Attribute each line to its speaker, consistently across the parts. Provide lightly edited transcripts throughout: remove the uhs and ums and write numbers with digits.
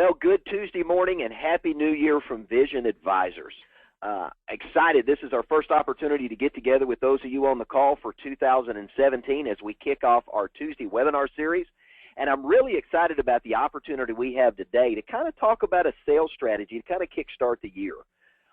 Speaker 1: Well, good Tuesday morning and Happy New Year from Vision Advisors. Excited. This is our first opportunity to get together with those of you on the call for 2017 as we kick off our Tuesday webinar series. And I'm really excited about the opportunity we have today to kind of talk about a sales strategy to kind of kickstart the year.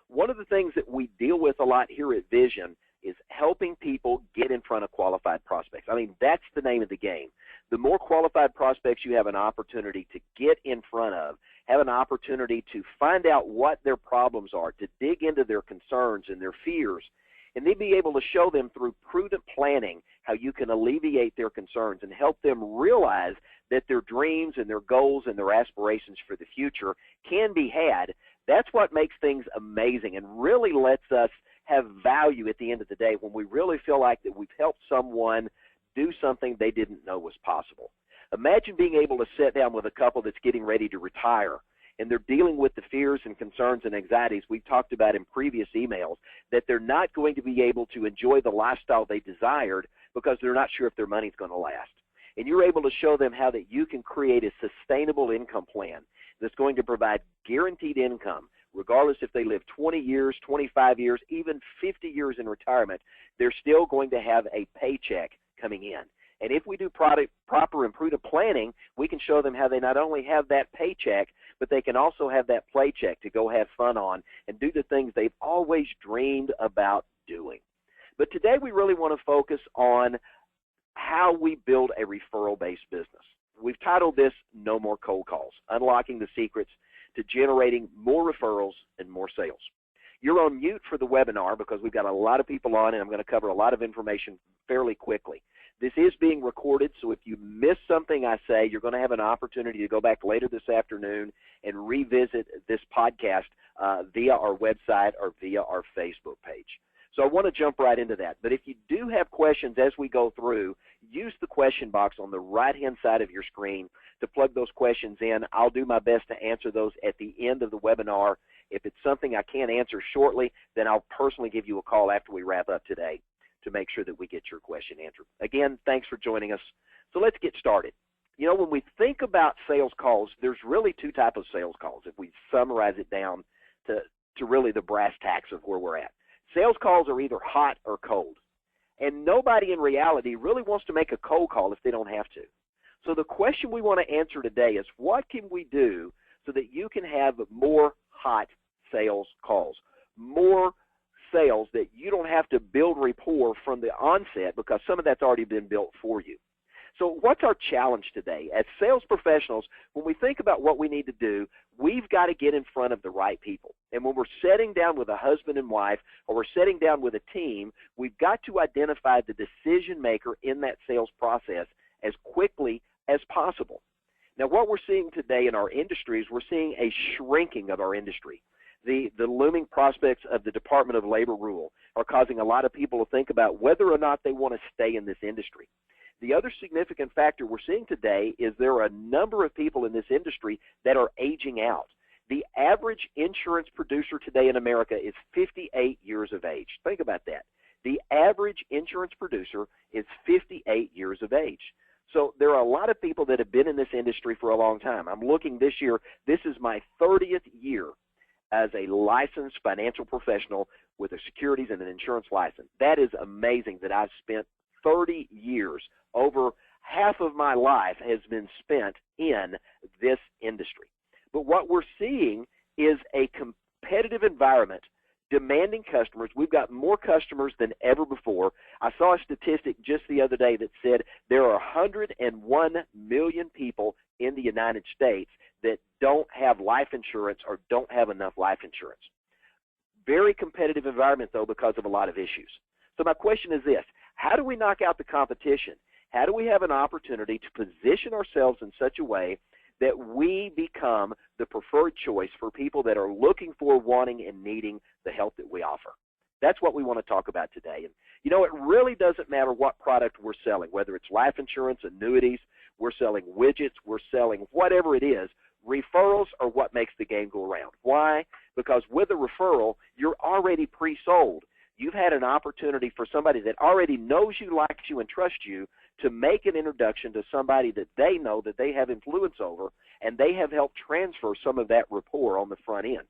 Speaker 1: One of the things that we deal with a lot here at Vision is helping people get in front of qualified prospects. I mean, that's the name of the game. The more qualified prospects you have an opportunity to get in front of, have an opportunity to find out what their problems are, to dig into their concerns and their fears, and then be able to show them through prudent planning how you can alleviate their concerns and help them realize that their dreams and their goals and their aspirations for the future can be had. That's what makes things amazing and really lets us have value at the end of the day when we really feel like that we've helped someone do something they didn't know was possible. Imagine being able to sit down with a couple that's getting ready to retire, and they're dealing with the fears and concerns and anxieties we've talked about in previous emails, that they're not going to be able to enjoy the lifestyle they desired because they're not sure if their money's going to last. And you're able to show them how that you can create a sustainable income plan that's going to provide guaranteed income, regardless if they live 20 years, 25 years, even 50 years in retirement, they're still going to have a paycheck coming in. And if we do proper and prudent planning, we can show them how they not only have that paycheck, but they can also have that playcheck to go have fun on and do the things they've always dreamed about doing. But today we really want to focus on how we build a referral-based business. We've titled this No More Cold Calls, Unlocking the Secrets to Generating More Referrals and More Sales. You're on mute for the webinar because we've got a lot of people on and I'm going to cover a lot of information fairly quickly. This is being recorded, so if you miss something I say, you're going to have an opportunity to go back later this afternoon and revisit this podcast via our website or via our Facebook page. So I want to jump right into that. But if you do have questions as we go through, use the question box on the right-hand side of your screen to plug those questions in. I'll do my best to answer those at the end of the webinar. If it's something I can't answer shortly, then I'll personally give you a call after we wrap up today to make sure that we get your question answered. Again, thanks for joining us. So let's get started. You know, when we think about sales calls, there's really two types of sales calls if we summarize it down to really the brass tacks of where we're at. Sales calls are either hot or cold. And nobody in reality really wants to make a cold call if they don't have to. So the question we want to answer today is, what can we do so that you can have more hot sales calls, more sales that you don't have to build rapport from the onset because some of that's already been built for you. So what's our challenge today? As sales professionals, when we think about what we need to do, we've got to get in front of the right people. And when we're sitting down with a husband and wife or we're sitting down with a team, we've got to identify the decision maker in that sales process as quickly as possible. Now, what we're seeing today in our industry is we're seeing a shrinking of our industry. The looming prospects of the Department of Labor rule are causing a lot of people to think about whether or not they want to stay in this industry. The other significant factor we're seeing today is there are a number of people in this industry that are aging out. The average insurance producer today in America is 58 years of age. Think about that. The average insurance producer is 58 years of age. So there are a lot of people that have been in this industry for a long time. I'm looking this year, this is my 30th year as a licensed financial professional with a securities and an insurance license. That is amazing that I've spent 30 years. Over half of my life has been spent in this industry. But what we're seeing is a competitive environment demanding customers. We've got more customers than ever before. I saw a statistic just the other day that said there are 101 million people in the United States that don't have life insurance or don't have enough life insurance. Very competitive environment, though, because of a lot of issues. So my question is this: how do we knock out the competition? How do we have an opportunity to position ourselves in such a way that we become the preferred choice for people that are looking for, wanting, and needing the help that we offer? That's what we want to talk about today. And, you know, it really doesn't matter what product we're selling, whether it's life insurance, annuities, we're selling widgets, we're selling whatever it is. Referrals are what makes the game go around. Why? Because with a referral, you're already pre-sold. you've had an opportunity for somebody that already knows you, likes you, and trusts you to make an introduction to somebody that they know that they have influence over, and they have helped transfer some of that rapport on the front end.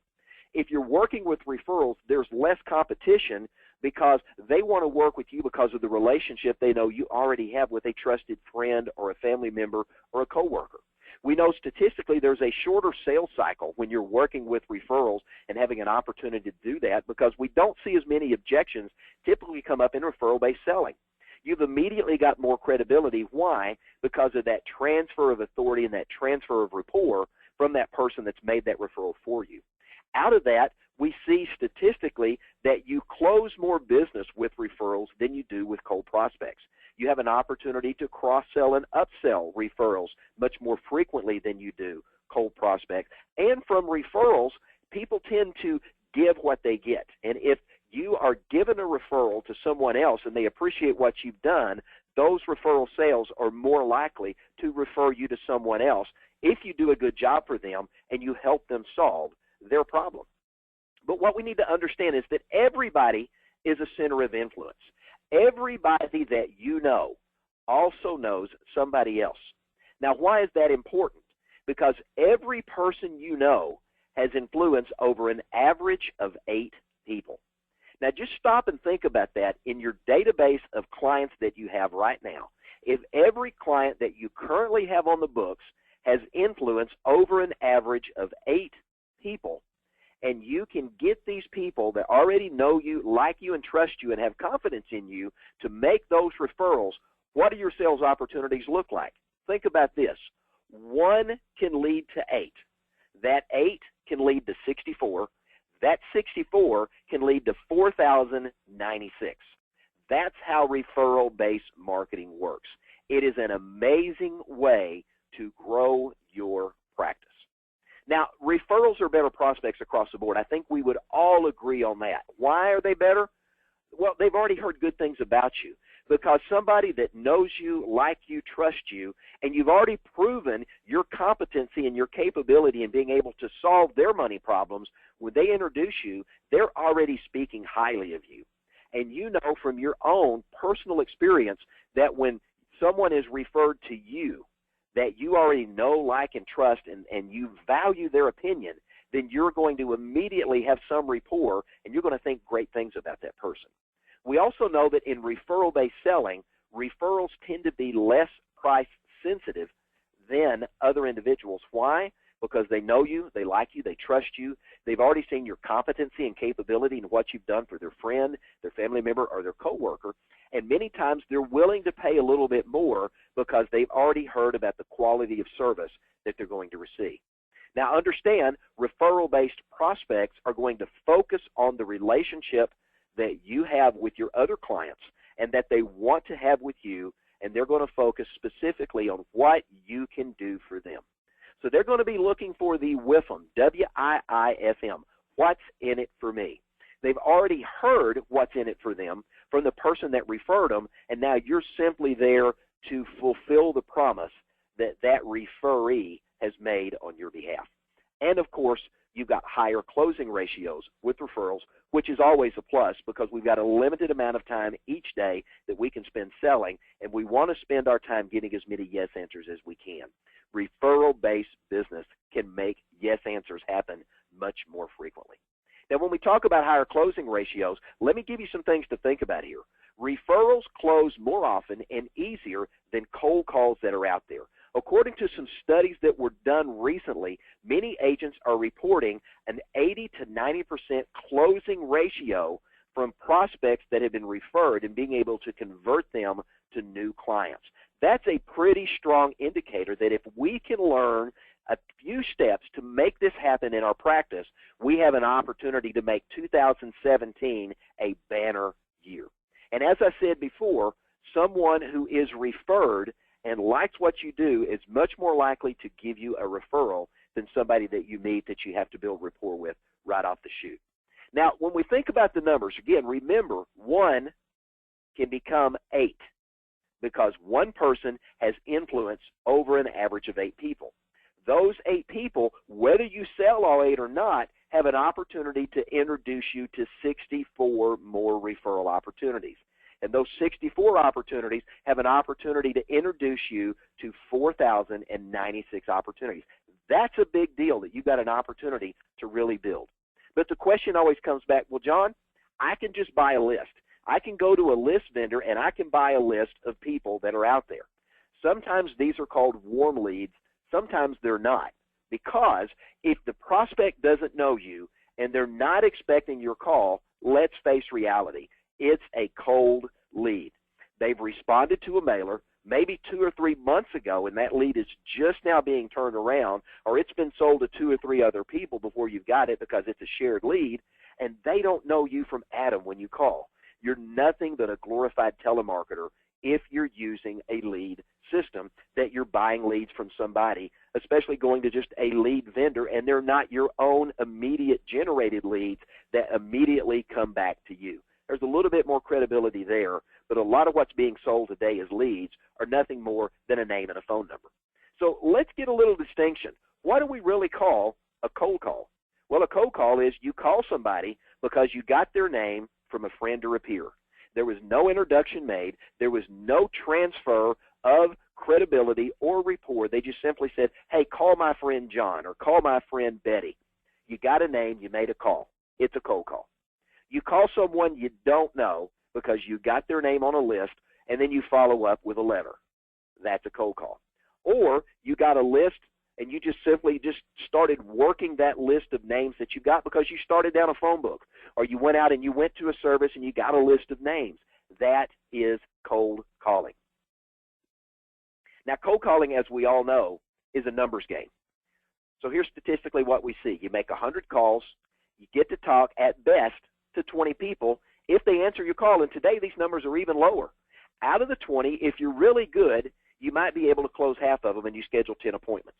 Speaker 1: If you're working with referrals, there's less competition because they want to work with you because of the relationship they know you already have with a trusted friend or a family member or a coworker. We know statistically there's a shorter sales cycle when you're working with referrals and having an opportunity to do that because we don't see as many objections typically come up in referral-based selling. You've immediately got more credibility. Why? Because of that transfer of authority and that transfer of rapport from that person that's made that referral for you. Out of that, we see statistically that you close more business with referrals than you do with cold prospects. You have an opportunity to cross-sell and upsell referrals much more frequently than you do cold prospects. And from referrals, people tend to give what they get. And if you are given a referral to someone else and they appreciate what you've done, those referral sales are more likely to refer you to someone else if you do a good job for them and you help them solve their problem. But what we need to understand is that everybody is a center of influence. Everybody that you know also knows somebody else. Now, why is that important? Because every person you know has influence over an average of 8 people. Now, just stop and think about that in your database of clients that you have right now. If every client that you currently have on the books has influence over an average of 8 people, and you can get these people that already know you, like you, and trust you and have confidence in you to make those referrals, what do your sales opportunities look like? Think about this. 1 can lead to 8. That 8 can lead to 64. That 64 can lead to 4,096. That's how referral-based marketing works. It is an amazing way to grow your practice. Now, referrals are better prospects across the board. I think we would all agree on that. Why are they better? Well, they've already heard good things about you because somebody that knows you, like you, trusts you, and you've already proven your competency and your capability in being able to solve their money problems, when they introduce you, they're already speaking highly of you. And you know from your own personal experience that when someone is referred to you, that you already know, like, and trust, and you value their opinion, then you're going to immediately have some rapport, and you're going to think great things about that person. We also know that in referral-based selling, referrals tend to be less price sensitive than other individuals. Why? Because they know you, they like you, they trust you, they've already seen your competency and capability and what you've done for their friend, their family member, or their coworker, and many times they're willing to pay a little bit more because they've already heard about the quality of service that they're going to receive. Now understand, referral-based prospects are going to focus on the relationship that you have with your other clients and that they want to have with you, and they're going to focus specifically on what you can do for them. So they're going to be looking for the WIFM, W-I-I-F-M, what's in it for me. They've already heard what's in it for them from the person that referred them, and now you're simply there to fulfill the promise that that referee has made on your behalf. And, of course, you've got higher closing ratios with referrals, which is always a plus because we've got a limited amount of time each day that we can spend selling, and we want to spend our time getting as many yes answers as we can. Referral-based business can make yes answers happen much more frequently. Now, when we talk about higher closing ratios, let me give you some things to think about here. Referrals close more often and easier than cold calls that are out there. According to some studies that were done recently, many agents are reporting an 80 to 90% closing ratio from prospects that have been referred and being able to convert them to new clients. That's a pretty strong indicator that if we can learn a few steps to make this happen in our practice, we have an opportunity to make 2017 a banner year. And as I said before, someone who is referred and likes what you do is much more likely to give you a referral than somebody that you meet that you have to build rapport with right off the chute. Now, when we think about the numbers, again, remember, 1 can become 8 because one person has influence over an average of 8 people. Those 8 people, whether you sell all 8 or not, have an opportunity to introduce you to 64 more referral opportunities. And those 64 opportunities have an opportunity to introduce you to 4,096 opportunities. That's a big deal that you got an opportunity to really build. But the question always comes back, well, John, I can just buy a list. I can go to a list vendor and I can buy a list of people that are out there. Sometimes these are called warm leads. Sometimes they're not. Because if the prospect doesn't know you and they're not expecting your call, let's face reality. It's a cold lead. They've responded to a mailer maybe 2 or 3 months ago, and that lead is just now being turned around, or it's been sold to 2 or 3 other people before you've got it because it's a shared lead, and they don't know you from Adam when you call. You're nothing but a glorified telemarketer if you're using a lead system that you're buying leads from somebody, especially going to just a lead vendor, and they're not your own immediate generated leads that immediately come back to you. There's a little bit more credibility there, but a lot of what's being sold today as leads are nothing more than a name and a phone number. So let's get a little distinction. What do we really call a cold call? Well, a cold call is you call somebody because you got their name from a friend or a peer. There was no introduction made. There was no transfer of credibility or rapport. They just simply said, hey, call my friend John or call my friend Betty. You got a name. You made a call. It's a cold call. You call someone you don't know because you got their name on a list, and then you follow up with a letter. That's a cold call. Or you got a list and you just simply started working that list of names that you got because you started down a phone book, or you went out and you went to a service and you got a list of names. That is cold calling. Now, cold calling, as we all know, is a numbers game. So here's statistically what we see. You make 100 calls. You get to talk at best to 20 people if they answer your call, and today these numbers are even lower. Out of the 20, if you're really good, you might be able to close half of them and you schedule 10 appointments.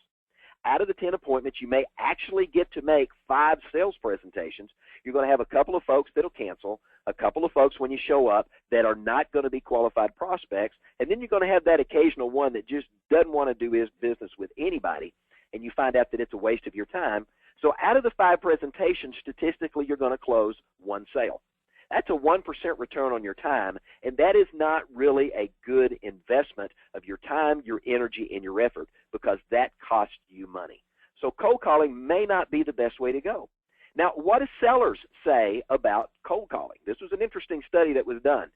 Speaker 1: Out of the 10 appointments, you may actually get to make 5 sales presentations. You're going to have a couple of folks that'll cancel, a couple of folks when you show up that are not going to be qualified prospects, and then you're going to have that occasional one that just doesn't want to do his business with anybody, and you find out that it's a waste of your time. So out of the 5 presentations, statistically, you're going to close 1 sale. That's a 1% return on your time, and that is not really a good investment of your time, your energy, and your effort, because that costs you money. So cold calling may not be the best way to go. Now, what do sellers say about cold calling? This was an interesting study that was done.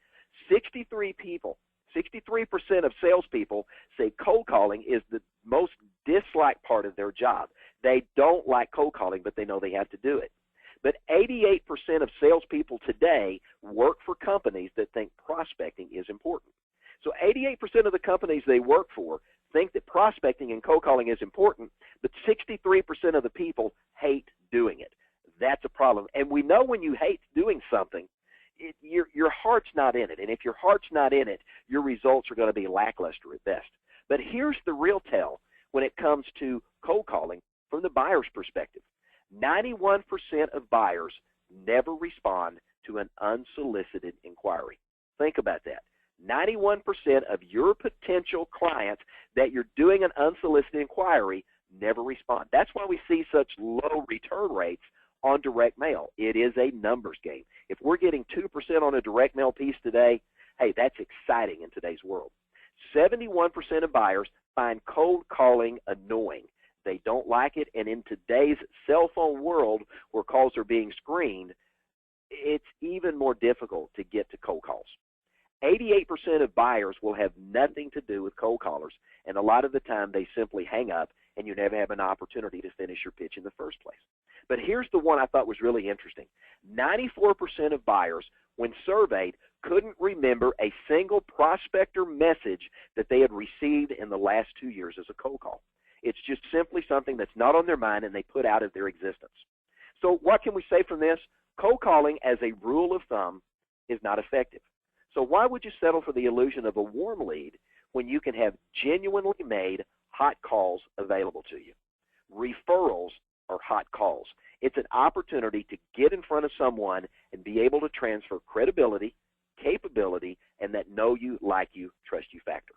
Speaker 1: 63% of salespeople say cold calling is the most disliked part of their job. They don't like cold calling, but they know they have to do it. But 88% of salespeople today work for companies that think prospecting is important. So 88% of the companies they work for think that prospecting and cold calling is important, but 63% of the people hate doing it. That's a problem. And we know when you hate doing something, your heart's not in it. And if your heart's not in it, your results are going to be lackluster at best. But here's the real tell when it comes to cold calling from the buyer's perspective. 91% of buyers never respond to an unsolicited inquiry. Think about that. 91% of your potential clients that you're doing an unsolicited inquiry never respond. That's why we see such low return rates on direct mail. It is a numbers game. If we're getting 2% on a direct mail piece today, hey, that's exciting in today's world. 71% of buyers find cold calling annoying. They don't like it, and in today's cell phone world where calls are being screened, it's even more difficult to get to cold calls. 88% of buyers will have nothing to do with cold callers, and a lot of the time they simply hang up and you never have an opportunity to finish your pitch in the first place. But here's the one I thought was really interesting. 94% of buyers, when surveyed, couldn't remember a single prospector message that they had received in the last 2 years as a cold call. It's just simply something that's not on their mind and they put out of their existence. So what can we say from this? Cold calling, as a rule of thumb, is not effective. So why would you settle for the illusion of a warm lead when you can have genuinely made hot calls available to you? Referrals are hot calls. It's an opportunity to get in front of someone and be able to transfer credibility, capability, and that know you, like you, trust you factor.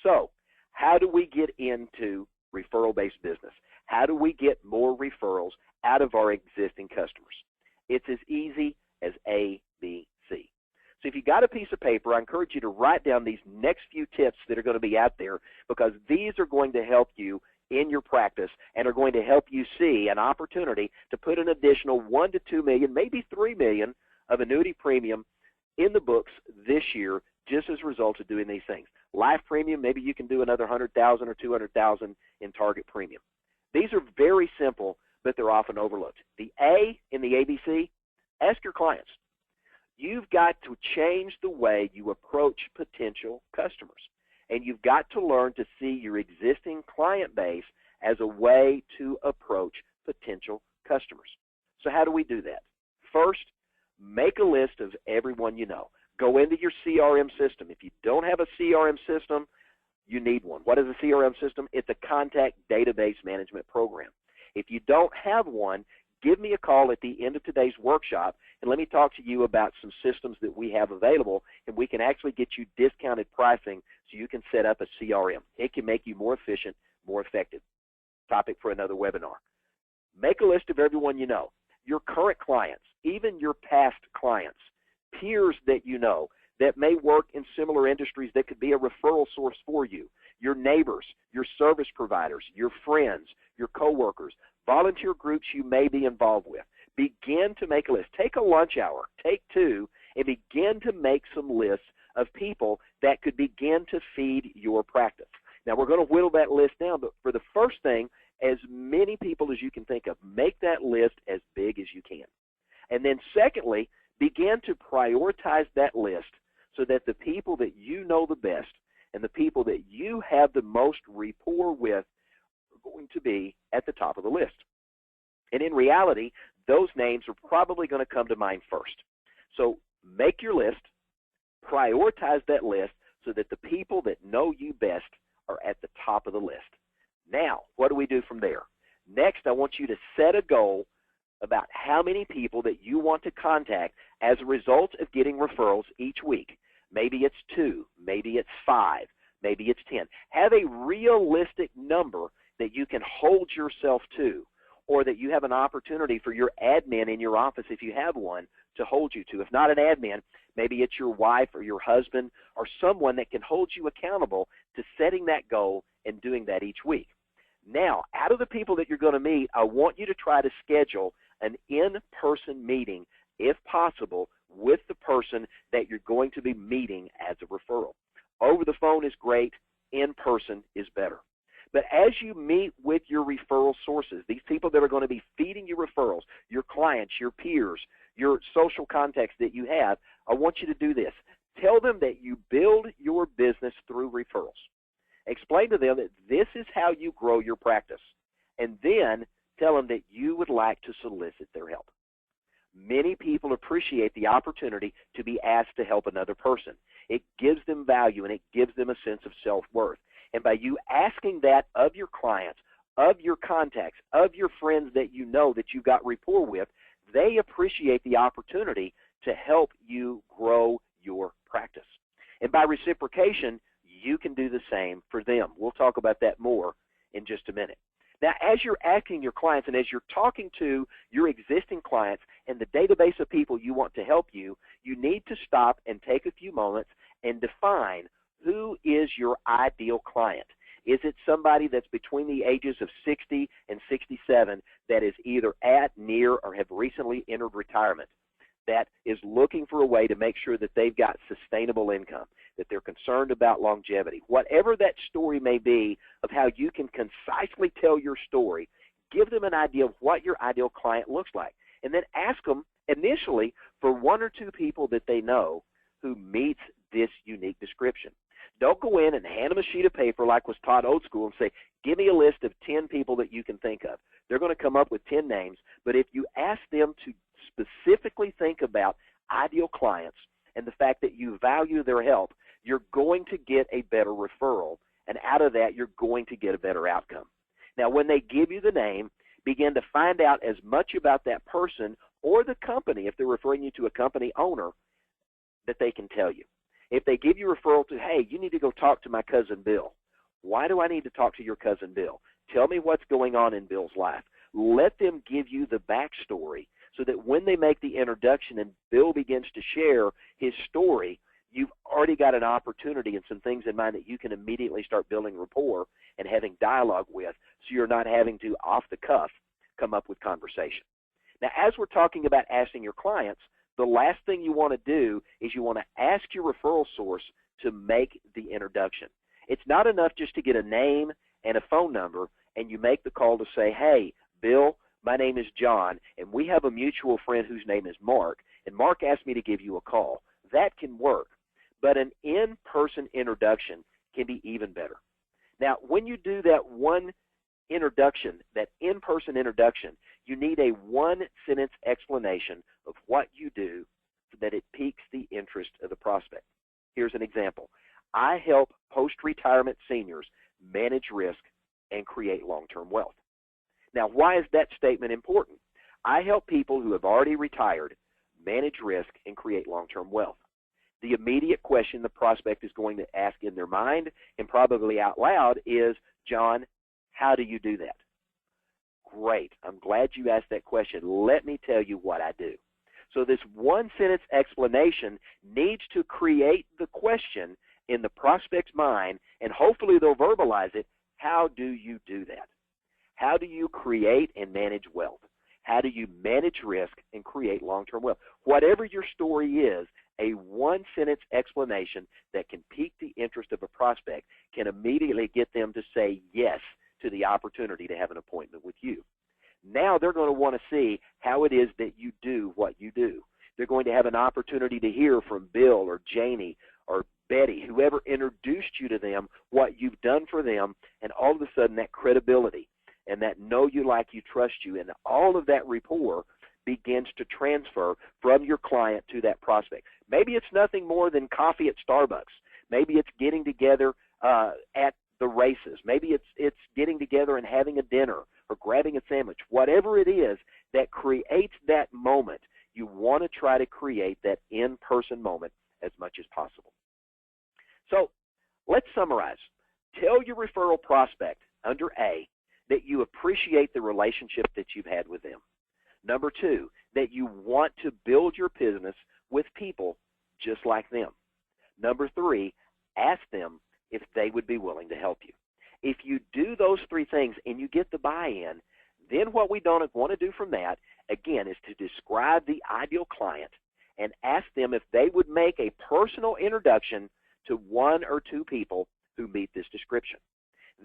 Speaker 1: So how do we get into referral-based business. How do we get more referrals out of our existing customers? It's as easy as A, B, C. So if you got a piece of paper, I encourage you to write down these next few tips that are going to be out there, because these are going to help you in your practice and are going to help you see an opportunity to put an additional 1 to 2 million, maybe 3 million of annuity premium in the books this year, just as a result of doing these things. Life premium, maybe you can do another 100,000 or 200,000 in target premium. These are very simple, but they're often overlooked. The A in the ABC, ask your clients. You've got to change the way you approach potential customers, and you've got to learn to see your existing client base as a way to approach potential customers. So how do we do that? First, make a list of everyone you know. Go into your CRM system. If you don't have a CRM system, you need one. What is a CRM system? It's a contact database management program. If you don't have one, give me a call at the end of today's workshop, and let me talk to you about some systems that we have available, and we can actually get you discounted pricing so you can set up a CRM. It can make you more efficient, more effective. Topic for another webinar. Make a list of everyone you know, your current clients, even your past clients, peers that you know that may work in similar industries that could be a referral source for you, your neighbors, your service providers, your friends, your coworkers, volunteer groups you may be involved with. Begin to make a list. Take a lunch hour, take 2, and begin to make some lists of people that could begin to feed your practice. Now, we're going to whittle that list down, but for the first thing, as many people as you can think of, make that list as big as you can. And then secondly, begin to prioritize that list so that the people that you know the best and the people that you have the most rapport with are going to be at the top of the list. And in reality, those names are probably going to come to mind first. So make your list, prioritize that list so that the people that know you best are at the top of the list. Now, what do we do from there? Next, I want you to set a goal about how many people that you want to contact as a result of getting referrals each week. Maybe it's 2, maybe it's 5, maybe it's 10. Have a realistic number that you can hold yourself to, or that you have an opportunity for your admin in your office, if you have one, to hold you to. If not an admin, maybe it's your wife or your husband or someone that can hold you accountable to setting that goal and doing that each week. Now, out of the people that you're going to meet, I want you to try to schedule an in-person meeting, if possible, with the person that you're going to be meeting as a referral. Over the phone is great. In person is better. But as you meet with your referral sources, these people that are going to be feeding you referrals, your clients, your peers, your social contacts that you have, I want you to do this. Tell them that you build your business through referrals. Explain to them that this is how you grow your practice. And then tell them that you would like to solicit their help. Many people appreciate the opportunity to be asked to help another person. It gives them value and it gives them a sense of self-worth. And by you asking that of your clients, of your contacts, of your friends that you know that you've got rapport with, they appreciate the opportunity to help you grow your practice. And by reciprocation, you can do the same for them. We'll talk about that more in just a minute. Now, as you're asking your clients and as you're talking to your existing clients and the database of people you want to help you, you need to stop and take a few moments and define who is your ideal client. Is it somebody that's between the ages of 60 and 67 that is either at, near, or have recently entered retirement, that is looking for a way to make sure that they've got sustainable income, that they're concerned about longevity? Whatever that story may be of how you can concisely tell your story, give them an idea of what your ideal client looks like. And then ask them initially for 1 or 2 people that they know who meets this unique description. Don't go in and hand them a sheet of paper like was taught old school and say, give me a list of 10 people that you can think of. They're going to come up with 10 names, but if you ask them to specifically think about ideal clients and the fact that you value their help, you're going to get a better referral, and out of that, you're going to get a better outcome. Now, when they give you the name, begin to find out as much about that person or the company, if they're referring you to a company owner, that they can tell you. If they give you a referral to, hey, you need to go talk to my cousin Bill, Why do I need to talk to your cousin Bill? Tell me what's going on in Bill's life. Let them give you the backstory so that when they make the introduction and Bill begins to share his story, you've already got an opportunity and some things in mind that you can immediately start building rapport and having dialogue with, so you're not having to, off the cuff, come up with conversation. Now, as we're talking about asking your clients, the last thing you want to do is you want to ask your referral source to make the introduction. It's not enough just to get a name and a phone number and you make the call to say, hey, Bill, my name is John, and we have a mutual friend whose name is Mark, and Mark asked me to give you a call. That can work, but an in-person introduction can be even better. Now, when you do that one introduction, that in-person introduction, you need a one-sentence explanation of what you do so that it piques the interest of the prospect. Here's an example. I help post-retirement seniors manage risk and create long-term wealth. Now, why is that statement important? I help people who have already retired manage risk and create long-term wealth. The immediate question the prospect is going to ask in their mind and probably out loud is, John, how do you do that? Great. I'm glad you asked that question. Let me tell you what I do. So this one-sentence explanation needs to create the question in the prospect's mind, and hopefully they'll verbalize it. How do you do that? How do you create and manage wealth? How do you manage risk and create long-term wealth? Whatever your story is, a one-sentence explanation that can pique the interest of a prospect can immediately get them to say yes to the opportunity to have an appointment with you. Now they're going to want to see how it is that you do what you do. They're going to have an opportunity to hear from Bill or Janie or Betty, whoever introduced you to them, what you've done for them, and all of a sudden that credibility and that know you, like you, trust you, and all of that rapport begins to transfer from your client to that prospect. Maybe it's nothing more than coffee at Starbucks. Maybe it's getting together at the races. Maybe it's getting together and having a dinner or grabbing a sandwich. Whatever it is that creates that moment, you want to try to create that in-person moment as much as possible. So let's summarize. Tell your referral prospect under A that you appreciate the relationship that you've had with them. Number 2, that you want to build your business with people just like them. Number 3, ask them if they would be willing to help you. If you do those 3 things and you get the buy-in, then what we don't want to do from that, again, is to describe the ideal client and ask them if they would make a personal introduction to 1 or 2 people who meet this description.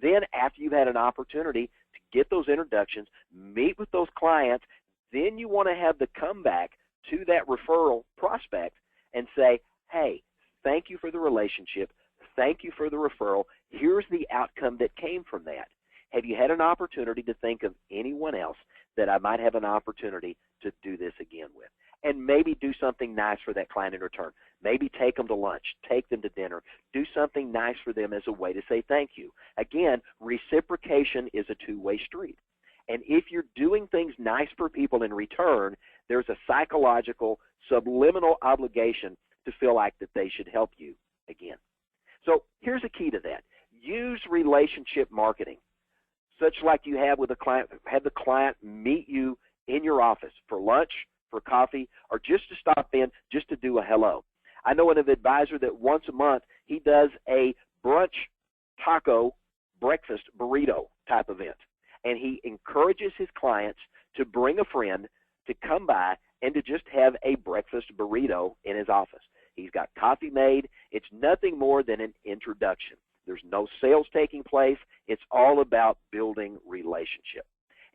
Speaker 1: Then after you've had an opportunity to get those introductions, meet with those clients, then you want to have the comeback to that referral prospect and say, hey, thank you for the relationship. Thank you for the referral. Here's the outcome that came from that. Have you had an opportunity to think of anyone else that I might have an opportunity to do this again with? And maybe do something nice for that client in return. Maybe take them to lunch, take them to dinner, do something nice for them as a way to say thank you. Again, reciprocation is a two-way street. And if you're doing things nice for people in return, there's a psychological, subliminal obligation to feel like that they should help you again. So here's a key to that. Use relationship marketing, such like you have with a client. Have the client meet you in your office for lunch, for coffee, or just to stop in, just to do a hello. I know an advisor that once a month he does a brunch taco breakfast burrito type event. And he encourages his clients to bring a friend to come by and to just have a breakfast burrito in his office. He's got coffee made. It's nothing more than an introduction. There's no sales taking place. It's all about building relationship.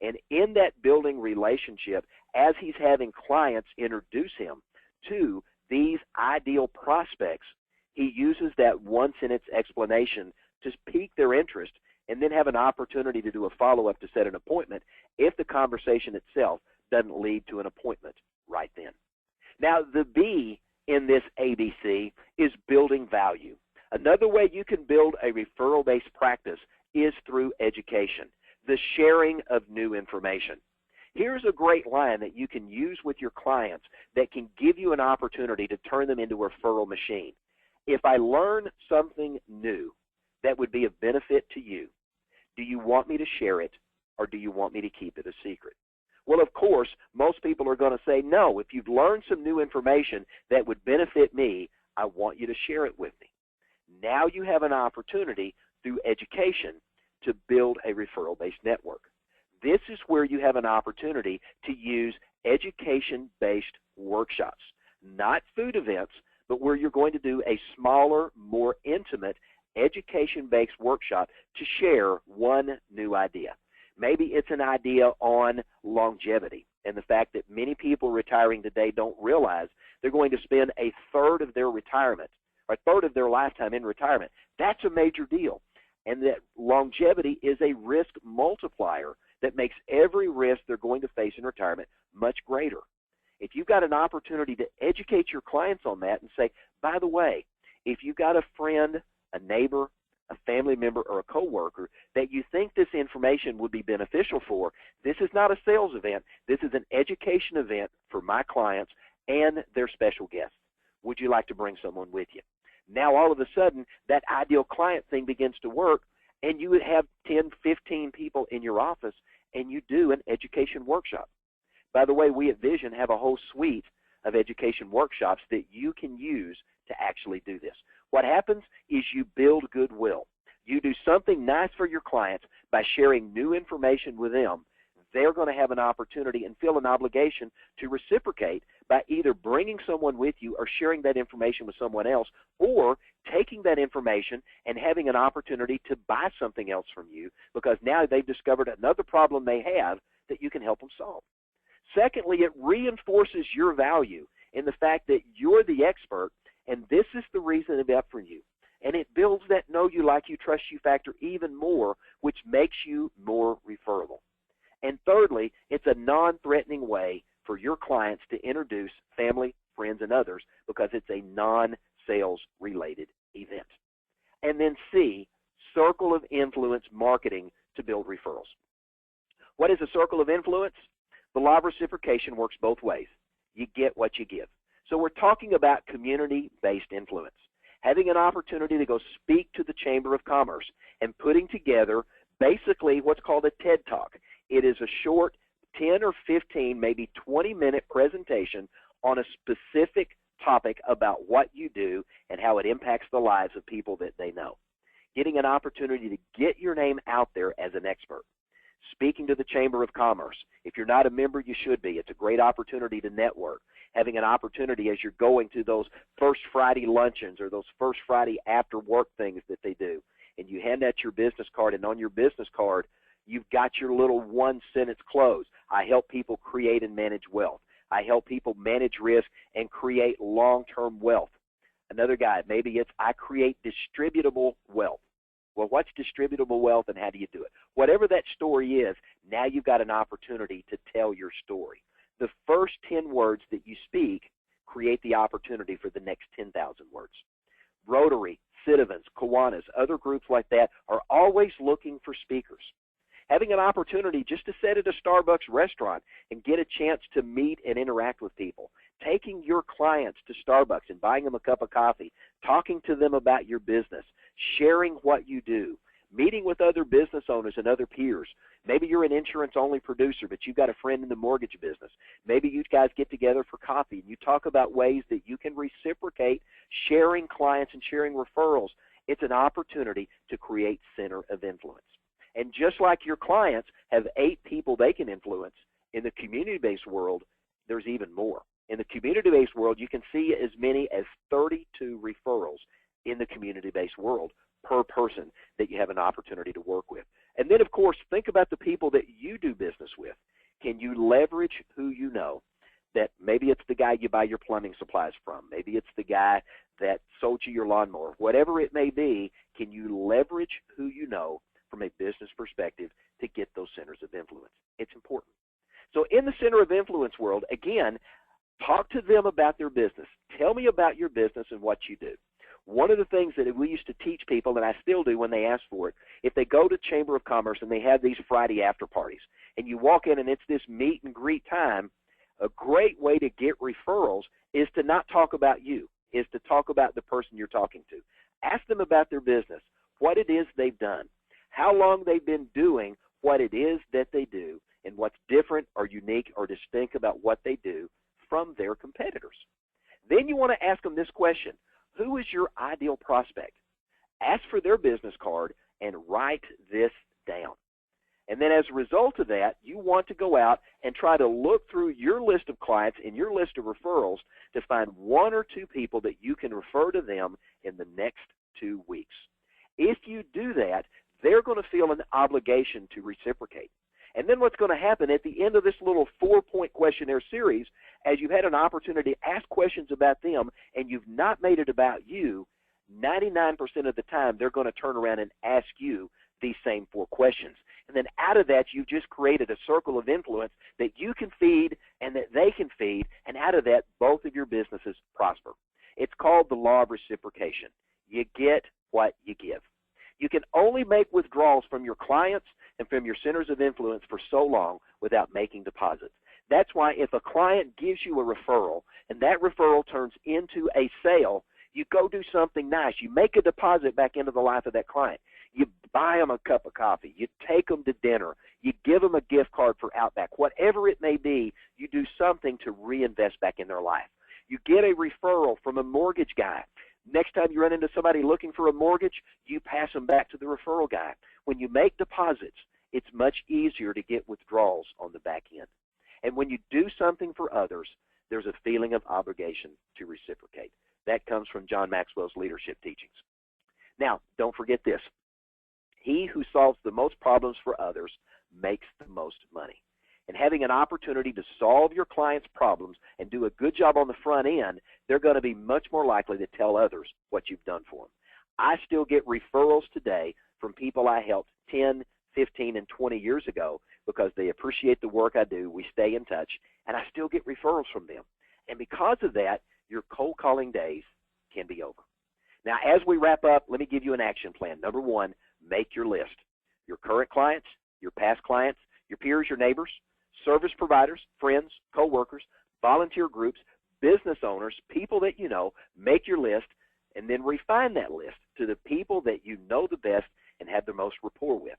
Speaker 1: And in that building relationship, as he's having clients introduce him to these ideal prospects, he uses that one-sentence explanation to pique their interest and then have an opportunity to do a follow-up to set an appointment if the conversation itself doesn't lead to an appointment right then. Now, the B in this ABC is building value. Another way you can build a referral-based practice is through education, the sharing of new information. Here's a great line that you can use with your clients that can give you an opportunity to turn them into a referral machine. If I learn something new, that would be of benefit to you? Do you want me to share it, or do you want me to keep it a secret? Well, of course, most people are going to say, no, if you've learned some new information that would benefit me, I want you to share it with me. Now you have an opportunity through education to build a referral-based network. This is where you have an opportunity to use education-based workshops, not food events, but where you're going to do a smaller, more intimate education-based workshop to share one new idea. Maybe it's an idea on longevity and the fact that many people retiring today don't realize they're going to spend a third of their retirement, or a third of their lifetime in retirement. That's a major deal. And that longevity is a risk multiplier that makes every risk they're going to face in retirement much greater. If you've got an opportunity to educate your clients on that and say, by the way, if you've got a friend, a neighbor, a family member, or a coworker that you think this information would be beneficial for, this is not a sales event. This is an education event for my clients and their special guests. Would you like to bring someone with you? Now all of a sudden that ideal client thing begins to work, and you would have 10, 15 people in your office, and you do an education workshop. By the way, we at Vision have a whole suite of education workshops that you can use to actually do this. What happens is you build goodwill. You do something nice for your clients by sharing new information with them. They're going to have an opportunity and feel an obligation to reciprocate by either bringing someone with you or sharing that information with someone else, or taking that information and having an opportunity to buy something else from you because now they've discovered another problem they have that you can help them solve. Secondly, it reinforces your value in the fact that you're the expert and this is the reason about for you. And it builds that know you, like you, trust you factor even more, which makes you more referable. And thirdly, it's a non-threatening way for your clients to introduce family, friends, and others because it's a non-sales related event. And then C, circle of influence marketing to build referrals. What is a circle of influence? The law of reciprocation works both ways. You get what you give. So we're talking about community-based influence, having an opportunity to go speak to the Chamber of Commerce and putting together basically what's called a TED Talk. It is a short 10 or 15, maybe 20-minute presentation on a specific topic about what you do and how it impacts the lives of people that they know. Getting an opportunity to get your name out there as an expert. Speaking to the Chamber of Commerce. If you're not a member, you should be. It's a great opportunity to network. Having an opportunity as you're going to those First Friday luncheons or those First Friday after work things that they do. And you hand out your business card, and on your business card, you've got your little one-sentence close. I help people create and manage wealth. I help people manage risk and create long-term wealth. Another guy, maybe it's I create distributable wealth. Well, what's distributable wealth and how do you do it? Whatever that story is, now you've got an opportunity to tell your story. The first 10 words that you speak create the opportunity for the next 10,000 words. Rotary, Citizens, Kiwanis, other groups like that are always looking for speakers. Having an opportunity just to sit at a Starbucks restaurant and get a chance to meet and interact with people. Taking your clients to Starbucks and buying them a cup of coffee, talking to them about your business, sharing what you do, meeting with other business owners and other peers. Maybe you're an insurance-only producer, but you've got a friend in the mortgage business. Maybe you guys get together for coffee and you talk about ways that you can reciprocate sharing clients and sharing referrals. It's an opportunity to create center of influence. And just like your clients have 8 people they can influence, in the community-based world, there's even more. In the community-based world, you can see as many as 32 referrals in the community-based world per person that you have an opportunity to work with. And then, of course, think about the people that you do business with. Can you leverage who you know? That maybe it's the guy you buy your plumbing supplies from. Maybe it's the guy that sold you your lawnmower. Whatever it may be, can you leverage who you know from a business perspective to get those centers of influence? It's important. So in the center of influence world, again, talk to them about their business. Tell me about your business and what you do. One of the things that we used to teach people, and I still do when they ask for it, if they go to Chamber of Commerce and they have these Friday after parties, and you walk in and it's this meet and greet time, a great way to get referrals is to not talk about you, is to talk about the person you're talking to. Ask them about their business. what it is they've done, how long they've been doing what it is that they do, and what's different or unique or distinct about what they do from their competitors. Then you want to ask them this question: who is your ideal prospect? Ask for their business card and write this down. And then as a result of that, you want to go out and try to look through your list of clients and your list of referrals to find one or two people that you can refer to them in the next 2 weeks. If you do that, they're going to feel an obligation to reciprocate. And then what's going to happen at the end of this little 4-point questionnaire series, as you've had an opportunity to ask questions about them and you've not made it about you, 99% of the time they're going to turn around and ask you these same 4 questions. And then out of that, you've just created a circle of influence that you can feed and that they can feed, and out of that, both of your businesses prosper. It's called the law of reciprocation. You get what you give. You can only make withdrawals from your clients and from your centers of influence for so long without making deposits. That's why if a client gives you a referral and that referral turns into a sale, you go do something nice. You make a deposit back into the life of that client. You buy them a cup of coffee. You take them to dinner. You give them a gift card for Outback. Whatever it may be, you do something to reinvest back in their life. You get a referral from a mortgage guy. Next time you run into somebody looking for a mortgage, you pass them back to the referral guy. When you make deposits, it's much easier to get withdrawals on the back end. And when you do something for others, there's a feeling of obligation to reciprocate. That comes from John Maxwell's leadership teachings. Now, don't forget this. He who solves the most problems for others makes the most money. And having an opportunity to solve your clients' problems and do a good job on the front end, they're going to be much more likely to tell others what you've done for them. I still get referrals today from people I helped 10, 15, and 20 years ago because they appreciate the work I do. We stay in touch, and I still get referrals from them. And because of that, your cold calling days can be over. Now, as we wrap up, let me give you an action plan. Number 1, make your list. Your current clients, your past clients, your peers, your neighbors, service providers, friends, coworkers, volunteer groups, business owners, people that you know. Make your list and then refine that list to the people that you know the best and have the most rapport with.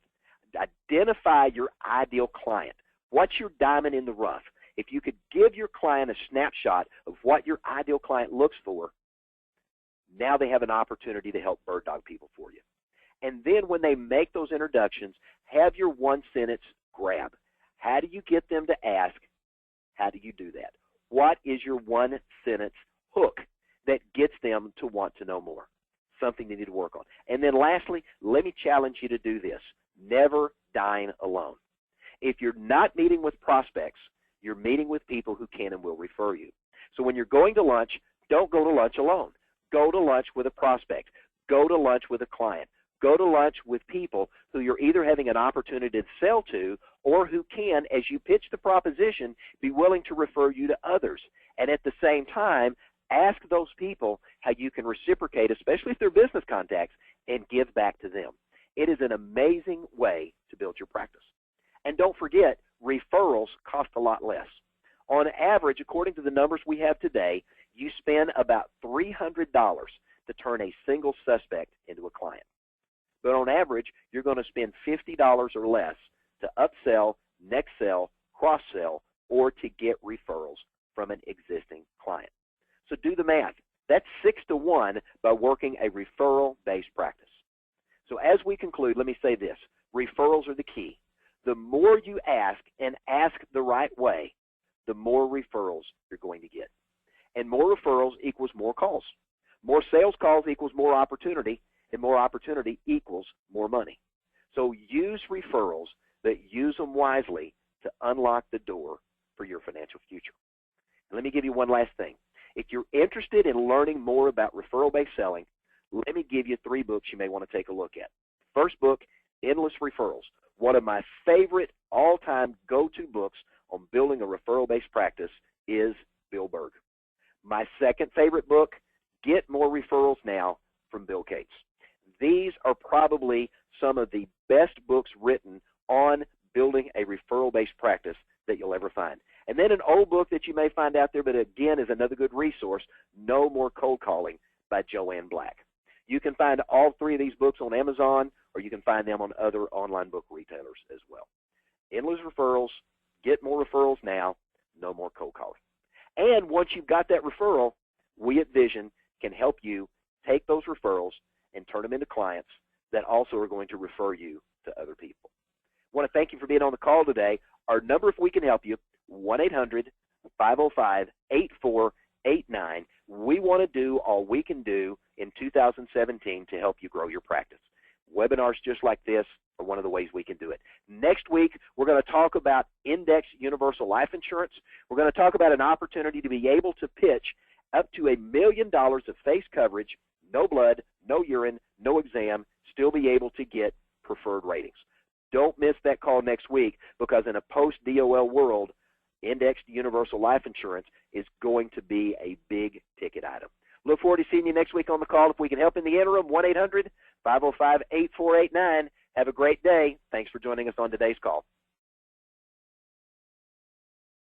Speaker 1: Identify your ideal client. What's your diamond in the rough? If you could give your client a snapshot of what your ideal client looks for, now they have an opportunity to help bird dog people for you. And then when they make those introductions, have your 1-sentence grab. How do you get them to ask? How do you do that? What is your 1-sentence hook that gets them to want to know more? Something they need to work on. And then lastly, let me challenge you to do this. Never dine alone. If you're not meeting with prospects, you're meeting with people who can and will refer you. So when you're going to lunch, don't go to lunch alone. Go to lunch with a prospect. Go to lunch with a client. Go to lunch with people who you're either having an opportunity to sell to or who can, as you pitch the proposition, be willing to refer you to others. And at the same time, ask those people how you can reciprocate, especially if they're business contacts, and give back to them. It is an amazing way to build your practice. And don't forget, referrals cost a lot less. On average, according to the numbers we have today, you spend about $300 to turn a single suspect into a client. But on average, you're going to spend $50 or less to upsell, next sell, cross-sell, or to get referrals from an existing client. So do the math. That's 6 to 1 by working a referral-based practice. So as we conclude, let me say this. Referrals are the key. The more you ask and ask the right way, the more referrals you're going to get. And more referrals equals more calls. More sales calls equals more opportunity, and more opportunity equals more money. So use referrals, but use them wisely to unlock the door for your financial future. And let me give you one last thing. If you're interested in learning more about referral-based selling, let me give you 3 books you may want to take a look at. First book, Endless Referrals, one of my favorite all-time go-to books on building a referral-based practice is Bill Berg. My second favorite book, Get More Referrals Now, from Bill Cates. These are probably some of the best books written on building a referral-based practice that you'll ever find. And then an old book that you may find out there, but again is another good resource, No More Cold Calling by Joanne Black. You can find all 3 of these books on Amazon, or you can find them on other online book retailers as well. Endless Referrals. Get more referrals now. No more cold calling. And once you've got that referral, we at Vision can help you take those referrals and turn them into clients that also are going to refer you to other people. I want to thank you for being on the call today. Our number, if we can help you, 1-800-505-8489. We want to do all we can do in 2017 to help you grow your practice. Webinars just like this are one of the ways we can do it. Next week, we're going to talk about indexed universal life insurance. We're going to talk about an opportunity to be able to pitch up to $1 million of face coverage, no blood, no urine, no exam, still be able to get preferred ratings. Don't miss that call next week, because in a post-DOL world, indexed universal life insurance is going to be a big ticket item. Look forward to seeing you next week on the call. If we can help in the interim, 1-800-505-8489. Have a great day. Thanks for joining us on today's call.